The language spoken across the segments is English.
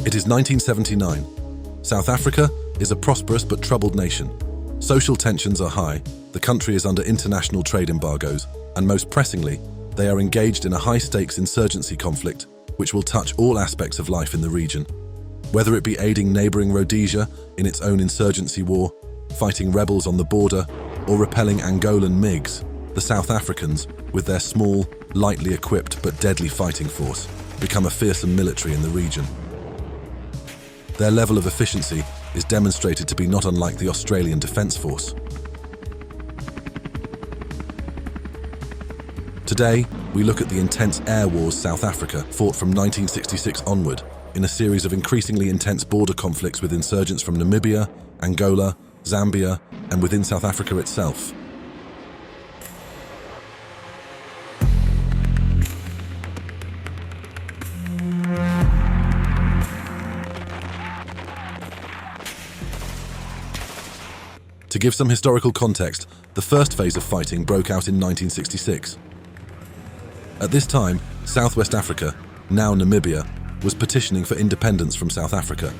It is 1979. South Africa is a prosperous but troubled nation. Social tensions are high, the country is under international trade embargoes, and most pressingly, they are engaged in a high-stakes insurgency conflict which will touch all aspects of life in the region. Whether it be aiding neighbouring Rhodesia in its own insurgency war, fighting rebels on the border, or repelling Angolan MiGs, the South Africans, with their small, lightly equipped but deadly fighting force, become a fearsome military in the region. Their level of efficiency is demonstrated to be not unlike the Australian Defence Force. Today, we look at the intense air wars South Africa fought from 1966 onward, in a series of increasingly intense border conflicts with insurgents from Namibia, Angola, Zambia, and within South Africa itself. To give some historical context, the first phase of fighting broke out in 1966. At this time, Southwest Africa, now Namibia, was petitioning for independence from South Africa.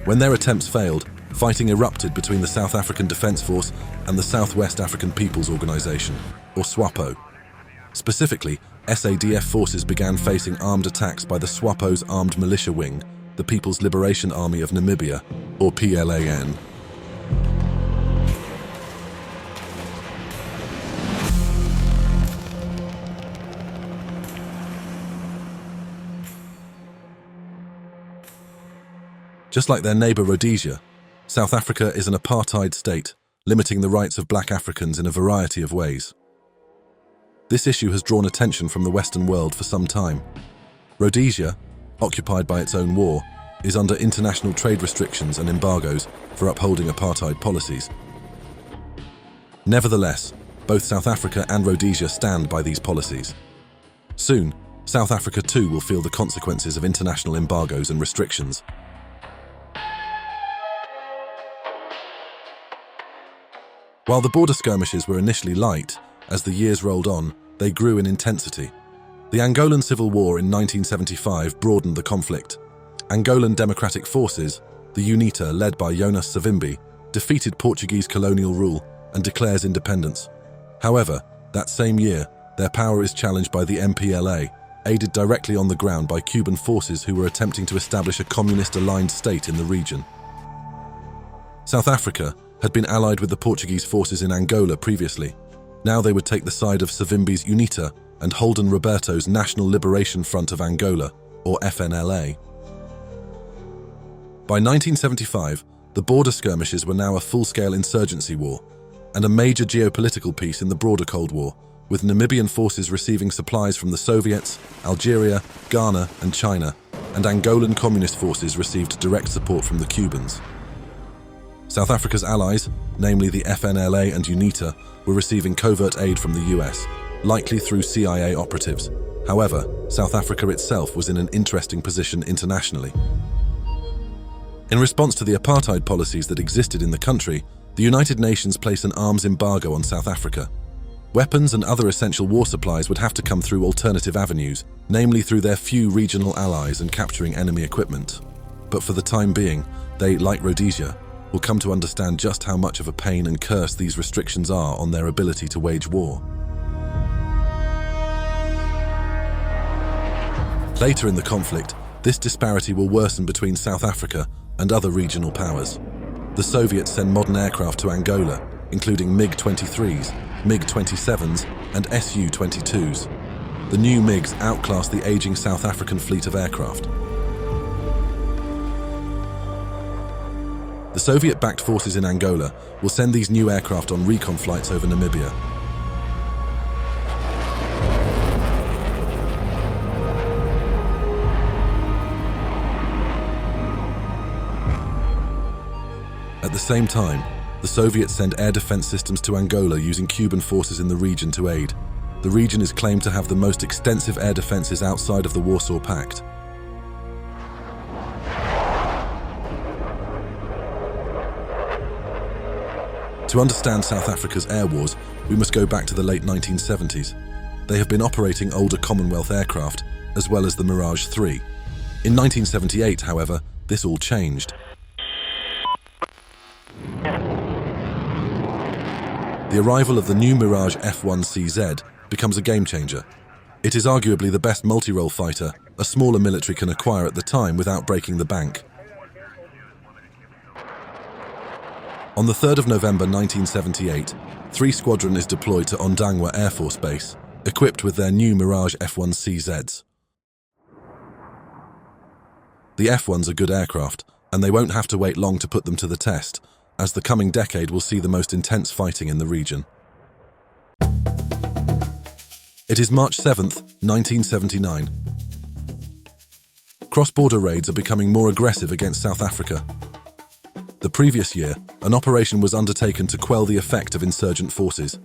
When their attempts failed, fighting erupted between the South African Defence Force and the Southwest African People's Organisation, or SWAPO. Specifically, SADF forces began facing armed attacks by the SWAPO's armed militia wing, the People's Liberation Army of Namibia, or PLAN. Just like their neighbour Rhodesia, South Africa is an apartheid state, limiting the rights of black Africans in a variety of ways. This issue has drawn attention from the Western world for some time. Rhodesia, occupied by its own war, is under international trade restrictions and embargoes for upholding apartheid policies. Nevertheless, both South Africa and Rhodesia stand by these policies. Soon, South Africa too will feel the consequences of international embargoes and restrictions. While the border skirmishes were initially light, as the years rolled on, they grew in intensity. The Angolan Civil War in 1975 broadened the conflict. Angolan Democratic Forces, the UNITA led by Jonas Savimbi, defeated Portuguese colonial rule and declares independence. However, that same year, their power is challenged by the MPLA, aided directly on the ground by Cuban forces who were attempting to establish a communist-aligned state in the region. South Africa had been allied with the Portuguese forces in Angola previously. Now they would take the side of Savimbi's UNITA and Holden Roberto's National Liberation Front of Angola, or FNLA. By 1975, the border skirmishes were now a full-scale insurgency war, and a major geopolitical piece in the broader Cold War, with Namibian forces receiving supplies from the Soviets, Algeria, Ghana, and China, and Angolan communist forces received direct support from the Cubans. South Africa's allies, namely the FNLA and UNITA, were receiving covert aid from the US, likely through CIA operatives. However, South Africa itself was in an interesting position internationally. In response to the apartheid policies that existed in the country, the United Nations placed an arms embargo on South Africa. Weapons and other essential war supplies would have to come through alternative avenues, namely through their few regional allies and capturing enemy equipment. But for the time being, they, like Rhodesia, will come to understand just how much of a pain and curse these restrictions are on their ability to wage war. Later in the conflict, this disparity will worsen between South Africa and other regional powers. The Soviets send modern aircraft to Angola, including MiG-23s, MiG-27s, and Su-22s. The new MiGs outclass the aging South African fleet of aircraft. The Soviet-backed forces in Angola will send these new aircraft on recon flights over Namibia. At the same time, the Soviets send air defense systems to Angola using Cuban forces in the region to aid. The region is claimed to have the most extensive air defenses outside of the Warsaw Pact. To understand South Africa's air wars, we must go back to the late 1970s. they have been operating older Commonwealth aircraft, as well as the Mirage 3. In 1978, however, this all changed. The arrival of the new Mirage F1 CZ becomes a game-changer. It is arguably the best multi-role fighter a smaller military can acquire at the time without breaking the bank. On the 3rd of November 1978, 3 Squadron is deployed to Ondangwa Air Force Base, equipped with their new Mirage F1 CZs. The F1s are good aircraft, and they won't have to wait long to put them to the test, as the coming decade will see the most intense fighting in the region. It is March 7th, 1979. Cross-border raids are becoming more aggressive against South Africa. The previous year, an operation was undertaken to quell the effect of insurgent forces.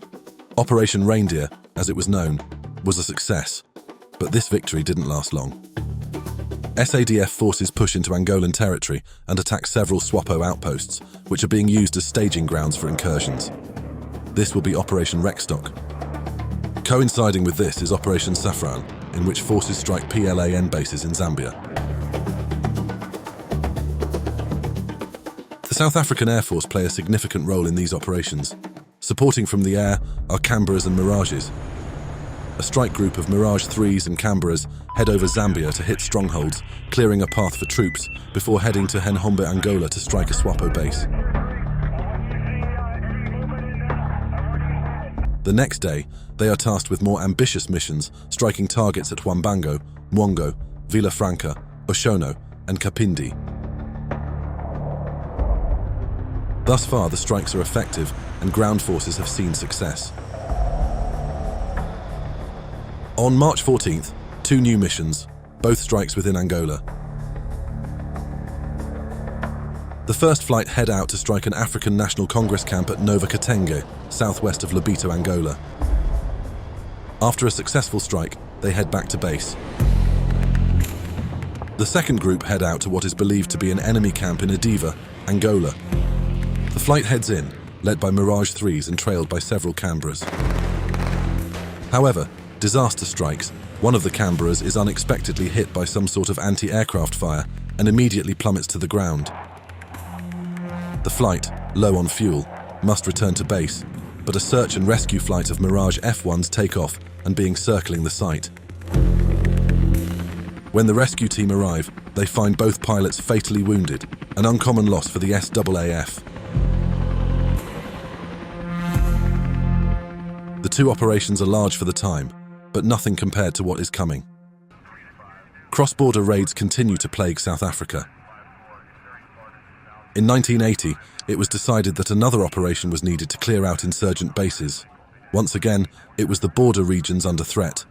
Operation Reindeer, as it was known, was a success, but this victory didn't last long. SADF forces push into Angolan territory and attack several SWAPO outposts, which are being used as staging grounds for incursions. This will be Operation Rekstok. Coinciding with this is Operation Safraan, in which forces strike PLAN bases in Zambia. The South African Air Force play a significant role in these operations. Supporting from the air are Canberras and Mirages. A strike group of Mirage 3s and Canberras head over Zambia to hit strongholds, clearing a path for troops before heading to Henhombe, Angola to strike a SWAPO base. The next day, they are tasked with more ambitious missions, striking targets at Wambango, Mwongo, Vila Franca, Oshono, and Kapindi. Thus far, the strikes are effective, and ground forces have seen success. On March 14th, 2 new missions, both strikes within Angola. The first flight head out to strike an African National Congress camp at Nova Katenge, southwest of Lobito, Angola. After a successful strike, they head back to base. The second group head out to what is believed to be an enemy camp in Adiva, Angola. The flight heads in, led by Mirage 3s and trailed by several Canberras. However, disaster strikes. One of the Canberras is unexpectedly hit by some sort of anti-aircraft fire and immediately plummets to the ground. The flight, low on fuel, must return to base, but a search and rescue flight of Mirage F1s take off and being circling the site. When the rescue team arrive, they find both pilots fatally wounded, an uncommon loss for the SWAF. The 2 operations are large for the time, but nothing compared to what is coming. Cross-border raids continue to plague South Africa. In 1980, it was decided that another operation was needed to clear out insurgent bases. Once again, it was the border regions under threat.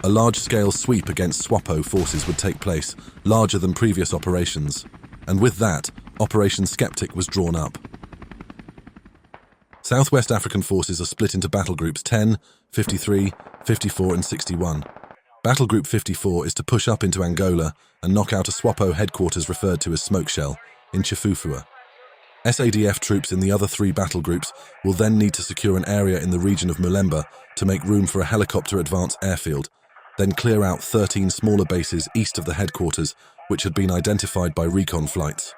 A large-scale sweep against SWAPO forces would take place, larger than previous operations, and with that, Operation Sceptic was drawn up. Southwest African forces are split into battle groups 10, 53, 54 and 61. Battle Group 54 is to push up into Angola and knock out a SWAPO headquarters referred to as Smokeshell in Chifufua. SADF troops in the other 3 battle groups will then need to secure an area in the region of Mulemba to make room for a helicopter advance airfield, then clear out 13 smaller bases east of the headquarters, which had been identified by recon flights.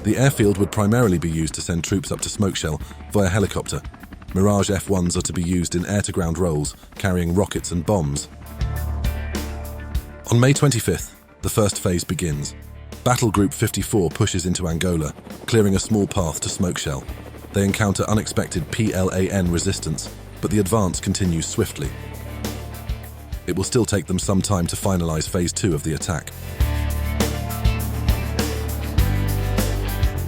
The airfield would primarily be used to send troops up to Smokeshell via helicopter. Mirage F1s are to be used in air-to-ground roles, carrying rockets and bombs. On May 25th, the first phase begins. Battle Group 54 pushes into Angola, clearing a small path to Smokeshell. They encounter unexpected PLAN resistance, but the advance continues swiftly. It will still take them some time to finalize Phase 2 of the attack.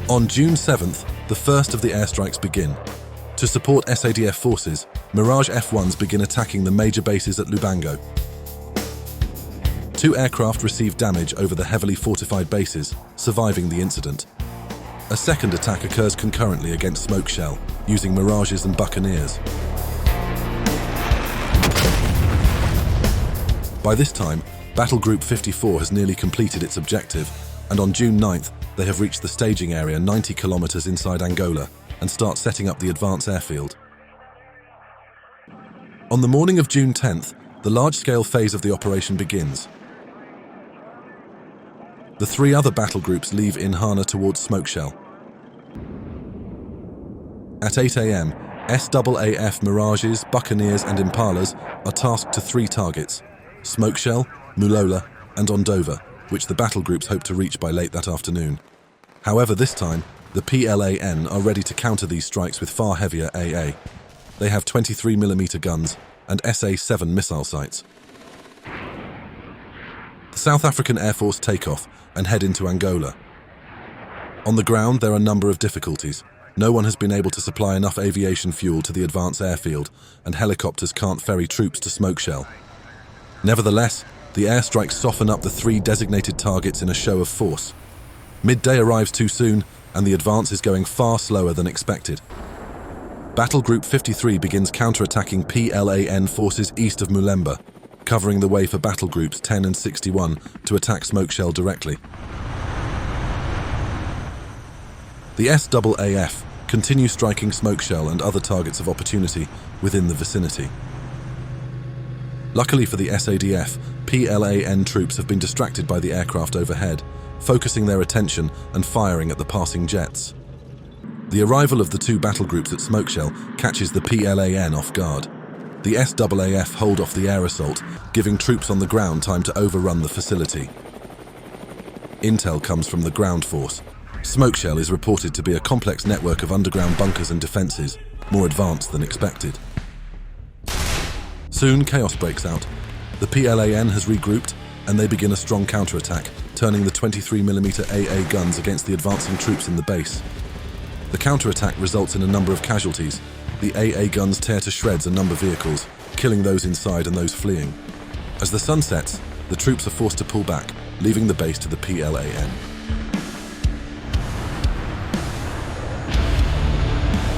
On June 7th, the first of the airstrikes begin. To support SADF forces, Mirage F1s begin attacking the major bases at Lubango. 2 aircraft received damage over the heavily fortified bases, surviving the incident. A second attack occurs concurrently against Smokeshell, using Mirages and Buccaneers. By this time, Battle Group 54 has nearly completed its objective, and on June 9th, they have reached the staging area 90 kilometers inside Angola and start setting up the advance airfield. On the morning of June 10th, the large-scale phase of the operation begins. The three other battle groups leave Inhana towards Smokeshell. At 8 a.m., SWAF Mirages, Buccaneers and Impalas are tasked to three targets: Smokeshell, Mulola and Ondova, which the battle groups hope to reach by late that afternoon. However, this time, the PLAN are ready to counter these strikes with far heavier AA. They have 23mm guns and SA-7 missile sights. The South African Air Force take off and head into Angola. On the ground, there are a number of difficulties. No one has been able to supply enough aviation fuel to the advance airfield, and helicopters can't ferry troops to Smokeshell. Nevertheless, the airstrikes soften up the three designated targets in a show of force. Midday arrives too soon, and the advance is going far slower than expected. Battle Group 53 begins counter-attacking PLAN forces east of Mulemba, covering the way for Battle Groups 10 and 61 to attack Smokeshell directly. The SWAF continue striking Smokeshell and other targets of opportunity within the vicinity. Luckily for the SADF, PLAN troops have been distracted by the aircraft overhead, focusing their attention and firing at the passing jets. The arrival of the two battle groups at Smokeshell catches the PLAN off guard. The SWAF hold off the air assault, giving troops on the ground time to overrun the facility. Intel comes from the ground force. Smokeshell is reported to be a complex network of underground bunkers and defenses, more advanced than expected. Soon, chaos breaks out. The PLAN has regrouped, and they begin a strong counterattack, turning the 23mm AA guns against the advancing troops in the base. The counterattack results in a number of casualties. The AA guns tear to shreds a number of vehicles, killing those inside and those fleeing. As the sun sets, the troops are forced to pull back, leaving the base to the PLAN.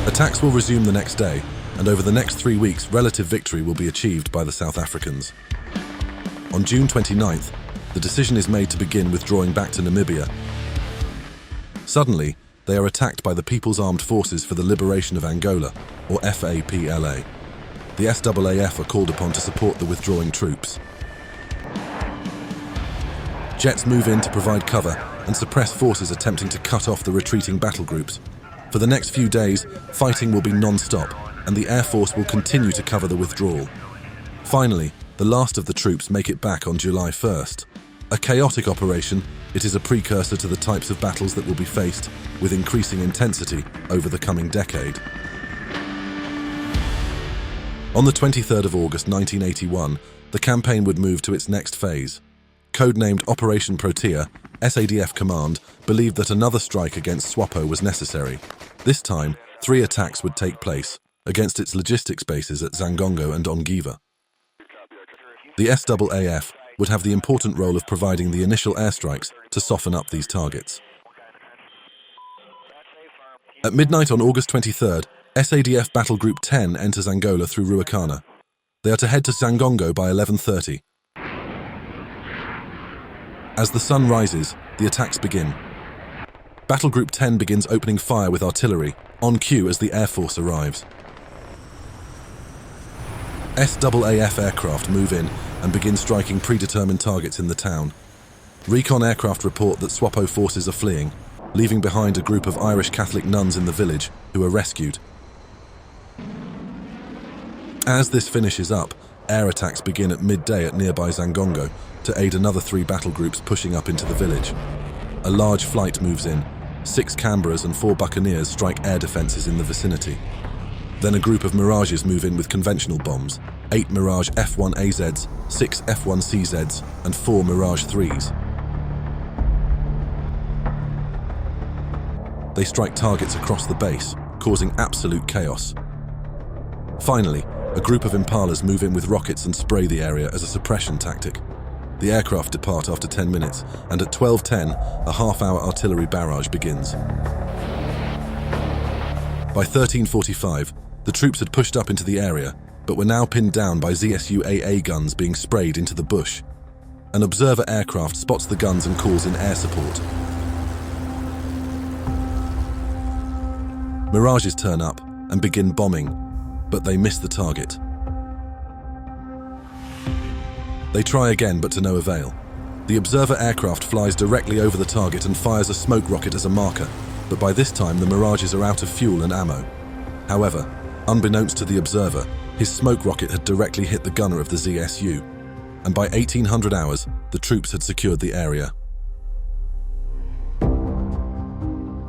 Attacks will resume the next day, and over the next 3 weeks, relative victory will be achieved by the South Africans. On June 29th, the decision is made to begin withdrawing back to Namibia. Suddenly, they are attacked by the People's Armed Forces for the Liberation of Angola, or FAPLA. The SWAF are called upon to support the withdrawing troops. Jets move in to provide cover and suppress forces attempting to cut off the retreating battle groups. For the next few days, fighting will be non-stop, and the Air Force will continue to cover the withdrawal. Finally, the last of the troops make it back on July 1st. A chaotic operation, it is a precursor to the types of battles that will be faced with increasing intensity over the coming decade. On the 23rd of August 1981, the campaign would move to its next phase. Codenamed Operation Protea, SADF Command believed that another strike against SWAPO was necessary. This time, 3 attacks would take place against its logistics bases at Zangongo and Ongiva. The SWAF would have the important role of providing the initial airstrikes to soften up these targets. At midnight on August 23rd, SADF Battle Group 10 enters Angola through Ruacana. They are to head to Zangongo by 11:30. As the sun rises, the attacks begin. Battle Group 10 begins opening fire with artillery, on cue as the Air Force arrives. SWAF aircraft move in and begin striking predetermined targets in the town. Recon aircraft report that SWAPO forces are fleeing, leaving behind a group of Irish Catholic nuns in the village who are rescued. As this finishes up, air attacks begin at midday at nearby Zangongo to aid another 3 battle groups pushing up into the village. A large flight moves in. 6 Canberras and 4 Buccaneers strike air defences in the vicinity. Then a group of Mirages move in with conventional bombs, 8 Mirage F1 AZs, 6 F1 CZs, and 4 Mirage 3s. They strike targets across the base, causing absolute chaos. Finally, a group of Impalas move in with rockets and spray the area as a suppression tactic. The aircraft depart after 10 minutes, and at 12:10, a half-hour artillery barrage begins. By 13:45, the troops had pushed up into the area, but were now pinned down by ZSU AA guns being sprayed into the bush. An observer aircraft spots the guns and calls in air support. Mirages turn up and begin bombing, but they miss the target. They try again, but to no avail. The observer aircraft flies directly over the target and fires a smoke rocket as a marker, but by this time the Mirages are out of fuel and ammo. However, unbeknownst to the observer, his smoke rocket had directly hit the gunner of the ZSU, and by 1800 hours, the troops had secured the area.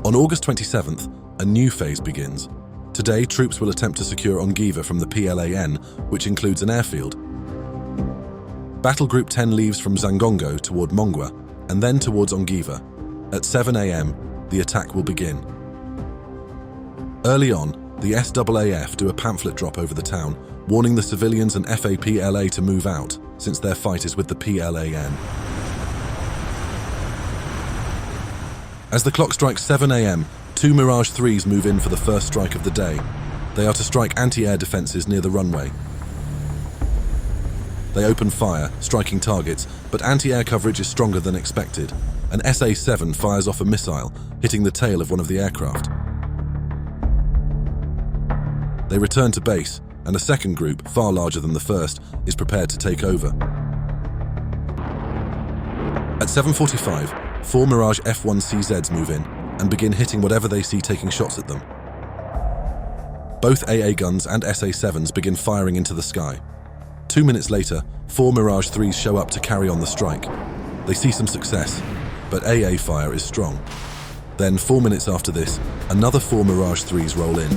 On August 27th, a new phase begins. Today, troops will attempt to secure Ongiva from the PLAN, which includes an airfield. Battle Group 10 leaves from Zangongo toward Mongwa, and then towards Ongiva. At 7 a.m., the attack will begin. Early on, the SWAF do a pamphlet drop over the town, warning the civilians and FAPLA to move out, since their fight is with the PLAN. As the clock strikes 7 a.m., 2 Mirage 3s move in for the first strike of the day. They are to strike anti-air defenses near the runway. They open fire, striking targets, but anti-air coverage is stronger than expected. An SA-7 fires off a missile, hitting the tail of one of the aircraft. They return to base, and a second group, far larger than the first, is prepared to take over. At 7:45, 4 Mirage F1 CZs move in and begin hitting whatever they see taking shots at them. Both AA guns and SA-7s begin firing into the sky. 2 minutes later, 4 Mirage 3s show up to carry on the strike. They see some success, but AA fire is strong. Then, 4 minutes after this, another 4 Mirage 3s roll in.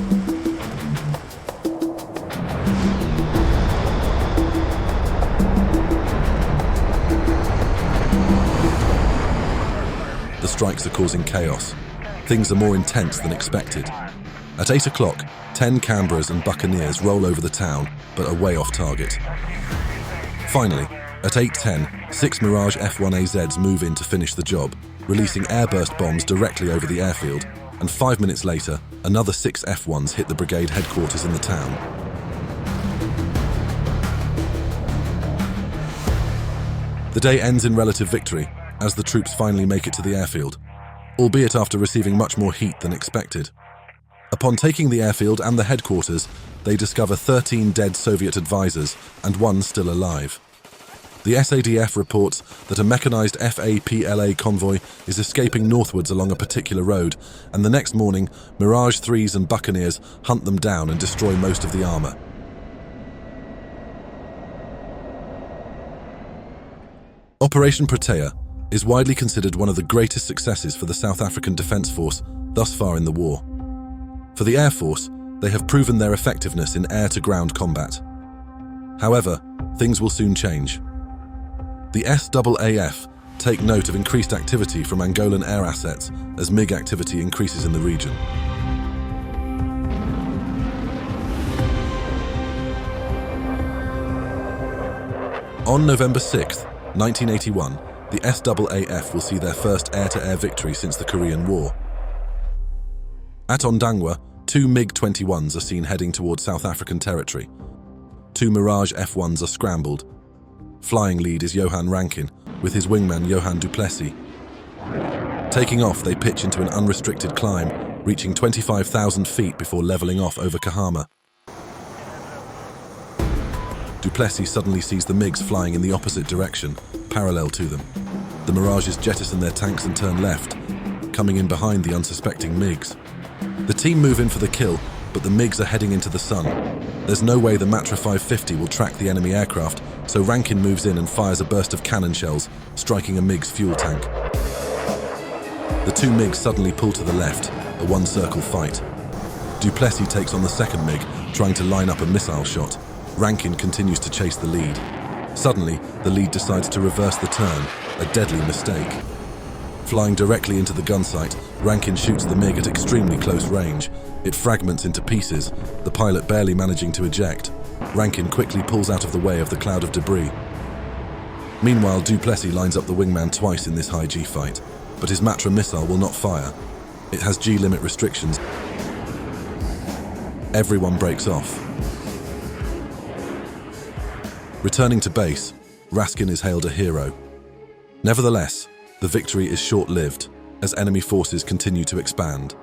The strikes are causing chaos. Things are more intense than expected. At 8 o'clock, 10 Canberras and Buccaneers roll over the town, but are way off target. Finally, at 8:10, 6 Mirage F1 AZs move in to finish the job, releasing airburst bombs directly over the airfield, and 5 minutes later, another 6 F1s hit the brigade headquarters in the town. The day ends in relative victory, as the troops finally make it to the airfield, albeit after receiving much more heat than expected. Upon taking the airfield and the headquarters, they discover 13 dead Soviet advisors and 1 still alive. The SADF reports that a mechanized FAPLA convoy is escaping northwards along a particular road, and the next morning, Mirage 3s and Buccaneers hunt them down and destroy most of the armor. Operation Protea is widely considered one of the greatest successes for the South African Defence Force thus far in the war. For the Air Force, they have proven their effectiveness in air-to-ground combat. However, things will soon change. The SWAF take note of increased activity from Angolan air assets as MiG activity increases in the region. On November 6, 1981, the SWAF will see their first air-to-air victory since the Korean War. At Ondangwa, 2 MiG-21s are seen heading towards South African territory. 2 Mirage F1s are scrambled. Flying lead is Johan Rankin, with his wingman Johan du Plessis. Taking off, they pitch into an unrestricted climb, reaching 25,000 feet before leveling off over Kahama. Du Plessis suddenly sees the MiGs flying in the opposite direction, parallel to them. The Mirages jettison their tanks and turn left, coming in behind the unsuspecting MiGs. The team move in for the kill, but the MiGs are heading into the sun. There's no way the Matra 550 will track the enemy aircraft, so Rankin moves in and fires a burst of cannon shells, striking a MiG's fuel tank. The 2 MiGs suddenly pull to the left, a one-circle fight. Du Plessis takes on the second MiG, trying to line up a missile shot. Rankin continues to chase the lead. Suddenly, the lead decides to reverse the turn, a deadly mistake. Flying directly into the gun sight, Rankin shoots the MiG at extremely close range. It fragments into pieces, the pilot barely managing to eject. Rankin quickly pulls out of the way of the cloud of debris. Meanwhile, Du Plessis lines up the wingman twice in this high G fight, but his Matra missile will not fire. It has G limit restrictions. Everyone breaks off. Returning to base, Raskin is hailed a hero. Nevertheless, the victory is short-lived, as enemy forces continue to expand.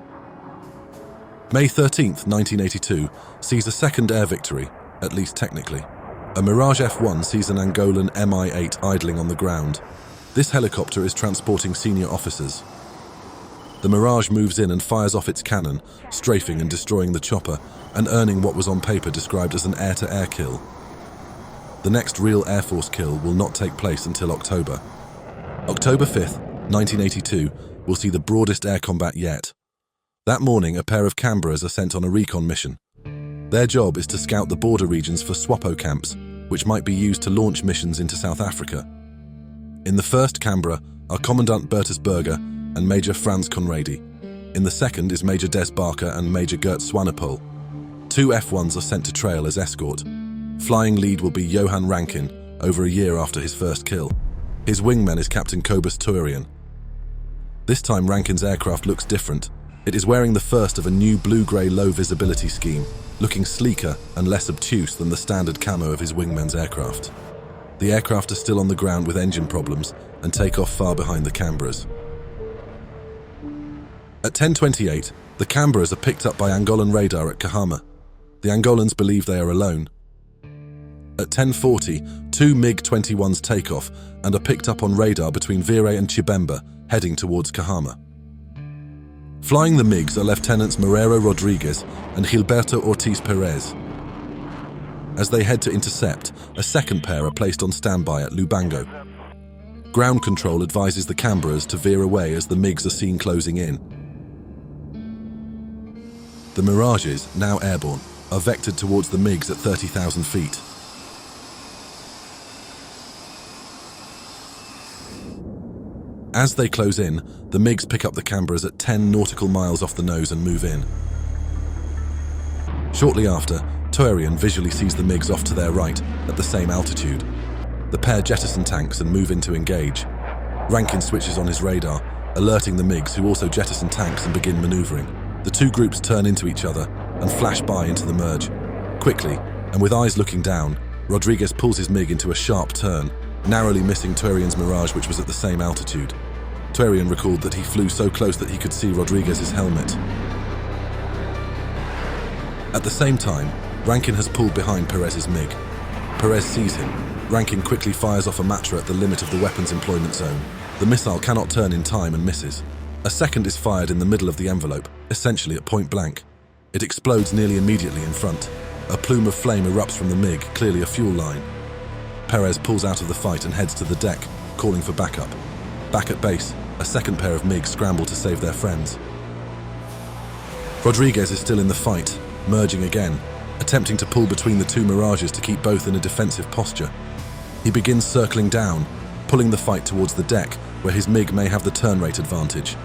May 13, 1982, sees a second air victory, at least technically. A Mirage F1 sees an Angolan Mi-8 idling on the ground. This helicopter is transporting senior officers. The Mirage moves in and fires off its cannon, strafing and destroying the chopper, and earning what was on paper described as an air-to-air kill. The next real Air Force kill will not take place until October. October 5th, 1982, will see the broadest air combat yet. That morning, a pair of Canberras are sent on a recon mission. Their job is to scout the border regions for SWAPO camps, which might be used to launch missions into South Africa. In the first Canberra are Commandant Bertus Berger and Major Frans Conradi. In the second is Major Des Barker and Major Gert Swanepoel. 2 F1s are sent to trail as escort. Flying lead will be Johan Rankin, over a year after his first kill. His wingman is Captain Cobus Turian. This time Rankin's aircraft looks different. It is wearing the first of a new blue-grey low-visibility scheme, looking sleeker and less obtuse than the standard camo of his wingman's aircraft. The aircraft are still on the ground with engine problems and take off far behind the Canberras. At 10:28, the Canberras are picked up by Angolan radar at Kahama. The Angolans believe they are alone. At 10:40, 2 MiG-21s take off and are picked up on radar between Vire and Chibemba, heading towards Kahama. Flying the MiGs are Lieutenants Marrero Rodriguez and Gilberto Ortiz Perez. As they head to intercept, a second pair are placed on standby at Lubango. Ground control advises the Canberras to veer away as the MiGs are seen closing in. The Mirages, now airborne, are vectored towards the MiGs at 30,000 feet. As they close in, the MiGs pick up the Canberras at 10 nautical miles off the nose and move in. Shortly after, Turian visually sees the MiGs off to their right at the same altitude. The pair jettison tanks and move in to engage. Rankin switches on his radar, alerting the MiGs, who also jettison tanks and begin maneuvering. The two groups turn into each other and flash by into the merge. Quickly, and with eyes looking down, Rodriguez pulls his MiG into a sharp turn, narrowly missing Turian's Mirage, which was at the same altitude. Turian recalled that he flew so close that he could see Rodriguez's helmet. At the same time, Rankin has pulled behind Perez's MiG. Perez sees him. Rankin quickly fires off a Matra at the limit of the weapons employment zone. The missile cannot turn in time and misses. A second is fired in the middle of the envelope, essentially at point blank. It explodes nearly immediately in front. A plume of flame erupts from the MiG, clearly a fuel line. Perez pulls out of the fight and heads to the deck, calling for backup. Back at base, a second pair of MiGs scramble to save their friends. Rodriguez is still in the fight, merging again, attempting to pull between the two Mirages to keep both in a defensive posture. He begins circling down, pulling the fight towards the deck, where his MiG may have the turn rate advantage.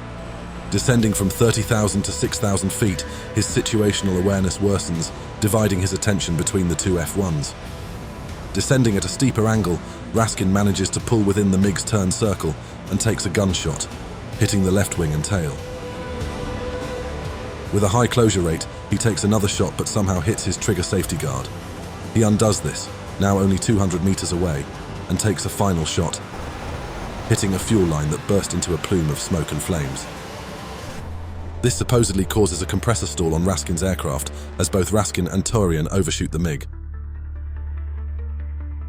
Descending from 30,000 to 6,000 feet, his situational awareness worsens, dividing his attention between the two F1s. Descending at a steeper angle, Raskin manages to pull within the MiG's turn circle and takes a gunshot, hitting the left wing and tail. With a high closure rate, he takes another shot but somehow hits his trigger safety guard. He undoes this, now only 200 meters away, and takes a final shot, hitting a fuel line that burst into a plume of smoke and flames. This supposedly causes a compressor stall on Raskin's aircraft, as both Raskin and Turian overshoot the MiG.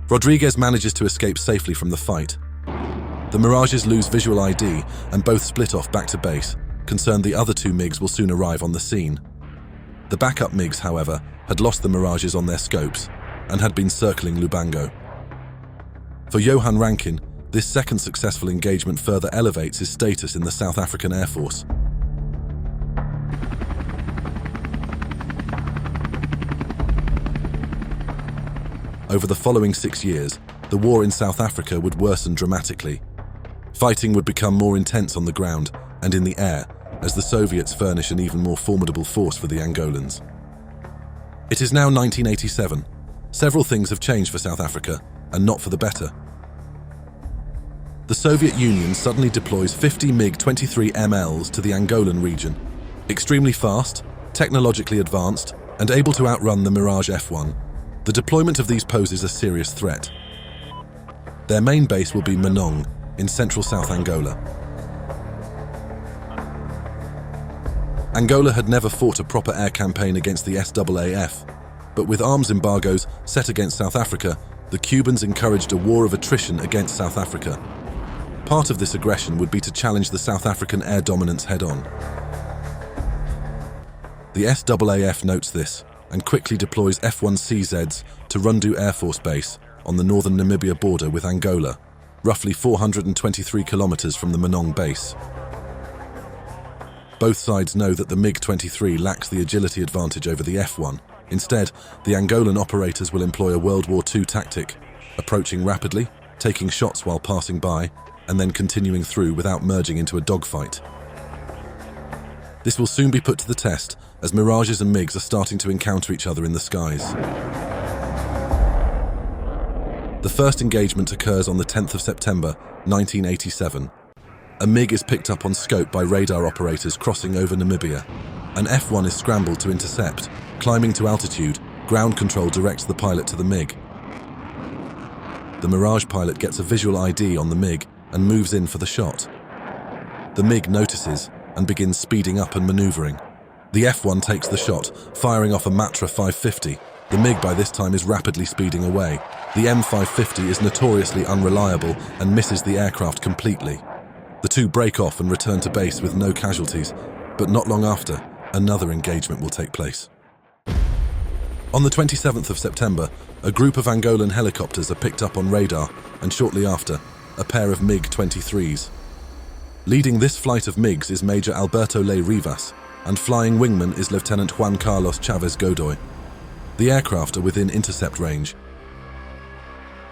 Rodriguez manages to escape safely from the fight. The Mirages lose visual ID and both split off back to base, concerned the other two MiGs will soon arrive on the scene. The backup MiGs, however, had lost the Mirages on their scopes and had been circling Lubango. For Johan Rankin, this second successful engagement further elevates his status in the South African Air Force. Over the following 6 years, the war in South Africa would worsen dramatically. Fighting would become more intense on the ground and in the air as the Soviets furnish an even more formidable force for the Angolans. It is now 1987. Several things have changed for South Africa, and not for the better. The Soviet Union suddenly deploys 50 MiG-23MLs to the Angolan region. Extremely fast, technologically advanced, and able to outrun the Mirage F1, the deployment of these poses a serious threat. Their main base will be Manong, in central South Angola. Angola had never fought a proper air campaign against the SWAF. But with arms embargoes set against South Africa, the Cubans encouraged a war of attrition against South Africa. Part of this aggression would be to challenge the South African air dominance head-on. The SWAPO notes this and quickly deploys F-1CZs to Rundu Air Force Base on the northern Namibia border with Angola, roughly 423 kilometers from the Manong base. Both sides know that the MiG-23 lacks the agility advantage over the F-1. Instead, the Angolan operators will employ a World War II tactic, approaching rapidly, taking shots while passing by, and then continuing through without merging into a dogfight. This will soon be put to the test as Mirages and MiGs are starting to encounter each other in the skies. The first engagement occurs on the 10th of September, 1987. A MiG is picked up on scope by radar operators crossing over Namibia. An F-1 is scrambled to intercept. Climbing to altitude, ground control directs the pilot to the MiG. The Mirage pilot gets a visual ID on the MiG and moves in for the shot. The MiG notices and begins speeding up and maneuvering. The F-1 takes the shot, firing off a Matra 550. The MiG by this time is rapidly speeding away. The M550 is notoriously unreliable and misses the aircraft completely. The two break off and return to base with no casualties, but not long after, another engagement will take place. On the 27th of September, a group of Angolan helicopters are picked up on radar, and shortly after, a pair of MiG-23s. Leading this flight of MiGs is Major Alberto Le Rivas, and flying wingman is Lieutenant Juan Carlos Chavez Godoy. The aircraft are within intercept range.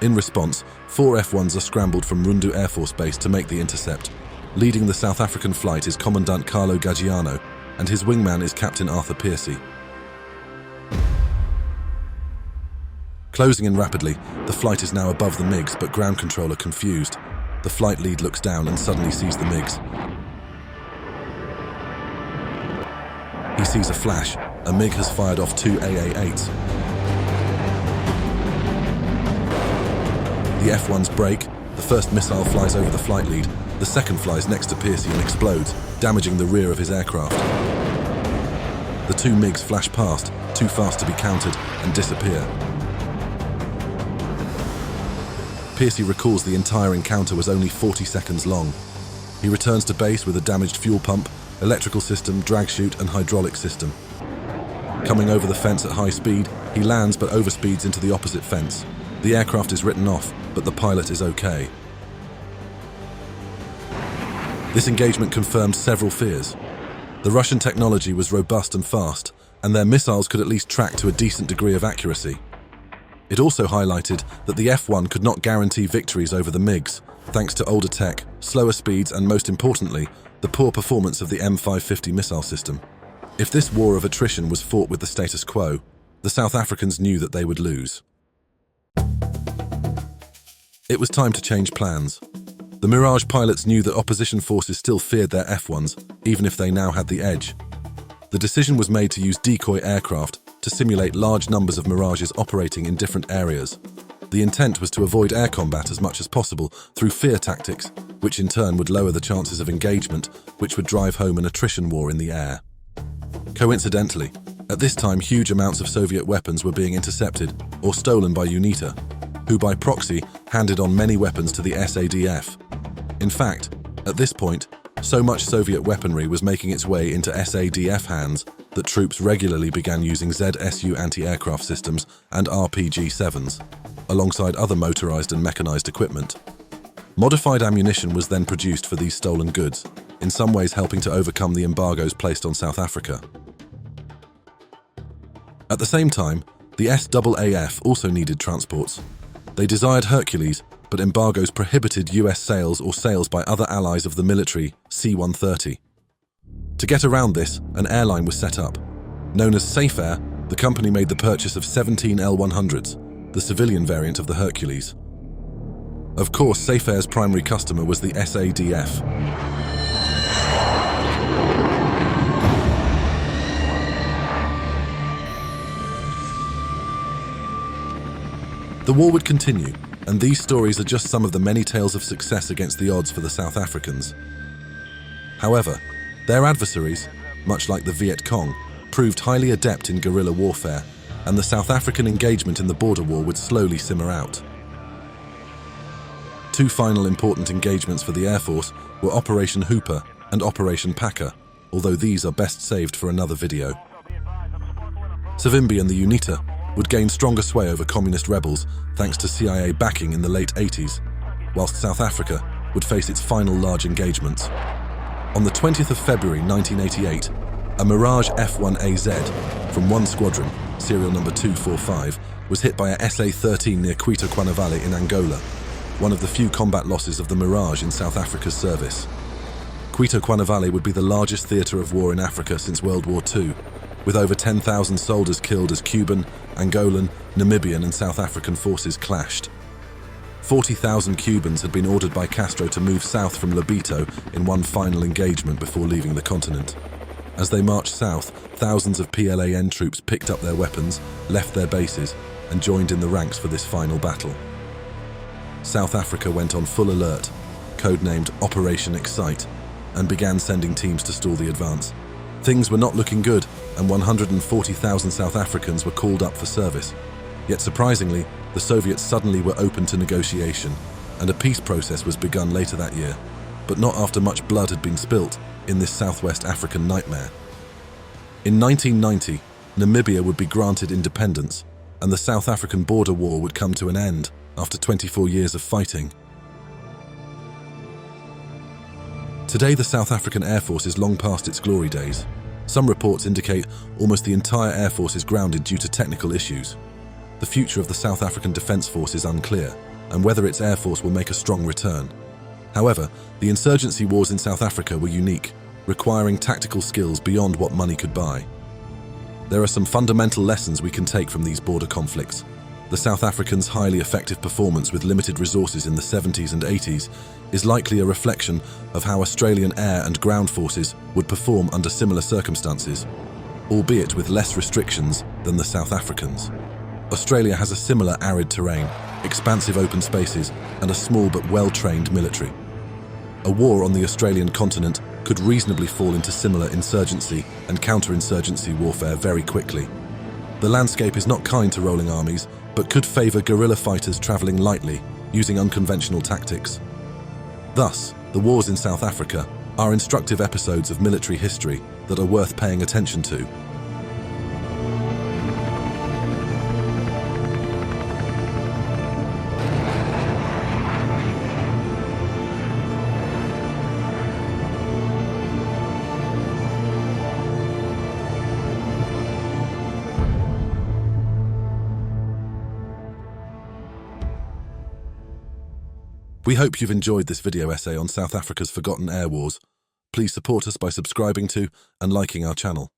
In response, 4 F-1s are scrambled from Rundu Air Force Base to make the intercept. Leading the South African flight is Commandant Carlo Gaggiano, and his wingman is Captain Arthur Piercy. Closing in rapidly, the flight is now above the MiGs, but ground control are confused. The flight lead looks down and suddenly sees the MiGs. He sees a flash. A MiG has fired off 2 AA-8s. The F-1s break. The first missile flies over the flight lead. The second flies next to Piercy and explodes, damaging the rear of his aircraft. The 2 MiGs flash past, too fast to be counted, and disappear. Piercy recalls the entire encounter was only 40 seconds long. He returns to base with a damaged fuel pump, electrical system, drag chute, and hydraulic system. Coming over the fence at high speed, he lands but overspeeds into the opposite fence. The aircraft is written off, but the pilot is okay. This engagement confirmed several fears. The Russian technology was robust and fast, and their missiles could at least track to a decent degree of accuracy. It also highlighted that the F-1 could not guarantee victories over the MiGs, thanks to older tech, slower speeds, and most importantly, the poor performance of the M550 missile system. If this war of attrition was fought with the status quo, the South Africans knew that they would lose. It was time to change plans. The Mirage pilots knew that opposition forces still feared their F-1s, even if they now had the edge. The decision was made to use decoy aircraft to simulate large numbers of Mirages operating in different areas. The intent was to avoid air combat as much as possible through fear tactics, which in turn would lower the chances of engagement, which would drive home an attrition war in the air. Coincidentally, at this time huge amounts of Soviet weapons were being intercepted or stolen by UNITA, who by proxy handed on many weapons to the SADF. In fact, at this point, so much Soviet weaponry was making its way into SADF hands that troops regularly began using ZSU anti-aircraft systems and RPG-7s, alongside other motorized and mechanized equipment. Modified ammunition was then produced for these stolen goods, in some ways helping to overcome the embargoes placed on South Africa. At the same time, the SWAPO also needed transports. They desired Hercules, but embargoes prohibited US sales or sales by other allies of the military C-130. To get around this, an airline was set up. Known as Safraan, the company made the purchase of 17 L-100s, the civilian variant of the Hercules. Of course, Safraan's primary customer was the SADF. The war would continue, and these stories are just some of the many tales of success against the odds for the South Africans. However, their adversaries, much like the Viet Cong, proved highly adept in guerrilla warfare, and the South African engagement in the border war would slowly simmer out. Two final important engagements for the Air Force were Operation Hooper and Operation Paca, although these are best saved for another video. Savimbi and the UNITA would gain stronger sway over communist rebels thanks to CIA backing in the late 80s, whilst South Africa would face its final large engagements. On the 20th of February 1988, a Mirage F1 AZ from one squadron, serial number 245, was hit by a SA-13 near Cuito-Cuanavale in Angola, one of the few combat losses of the Mirage in South Africa's service. Cuito-Cuanavale would be the largest theatre of war in Africa since World War II, with over 10,000 soldiers killed as Cuban, Angolan, Namibian and South African forces clashed. 40,000 Cubans had been ordered by Castro to move south from Lobito in one final engagement before leaving the continent. As they marched south, thousands of PLAN troops picked up their weapons, left their bases, and joined in the ranks for this final battle. South Africa went on full alert, codenamed Operation Excite, and began sending teams to stall the advance. Things were not looking good, and 140,000 South Africans were called up for service. Yet surprisingly, the Soviets suddenly were open to negotiation, and a peace process was begun later that year, but not after much blood had been spilt in this Southwest African nightmare. In 1990, Namibia would be granted independence, and the South African border war would come to an end after 24 years of fighting. Today, the South African Air Force is long past its glory days. Some reports indicate almost the entire Air Force is grounded due to technical issues. The future of the South African Defence Force is unclear, and whether its Air Force will make a strong return. However, the insurgency wars in South Africa were unique, requiring tactical skills beyond what money could buy. There are some fundamental lessons we can take from these border conflicts. The South Africans' highly effective performance with limited resources in the 70s and 80s is likely a reflection of how Australian air and ground forces would perform under similar circumstances, albeit with less restrictions than the South Africans. Australia has a similar arid terrain, expansive open spaces, and a small but well-trained military. A war on the Australian continent could reasonably fall into similar insurgency and counterinsurgency warfare very quickly. The landscape is not kind to rolling armies, but could favour guerrilla fighters travelling lightly, using unconventional tactics. Thus, the wars in South Africa are instructive episodes of military history that are worth paying attention to. We hope you've enjoyed this video essay on South Africa's forgotten air wars. Please support us by subscribing to and liking our channel.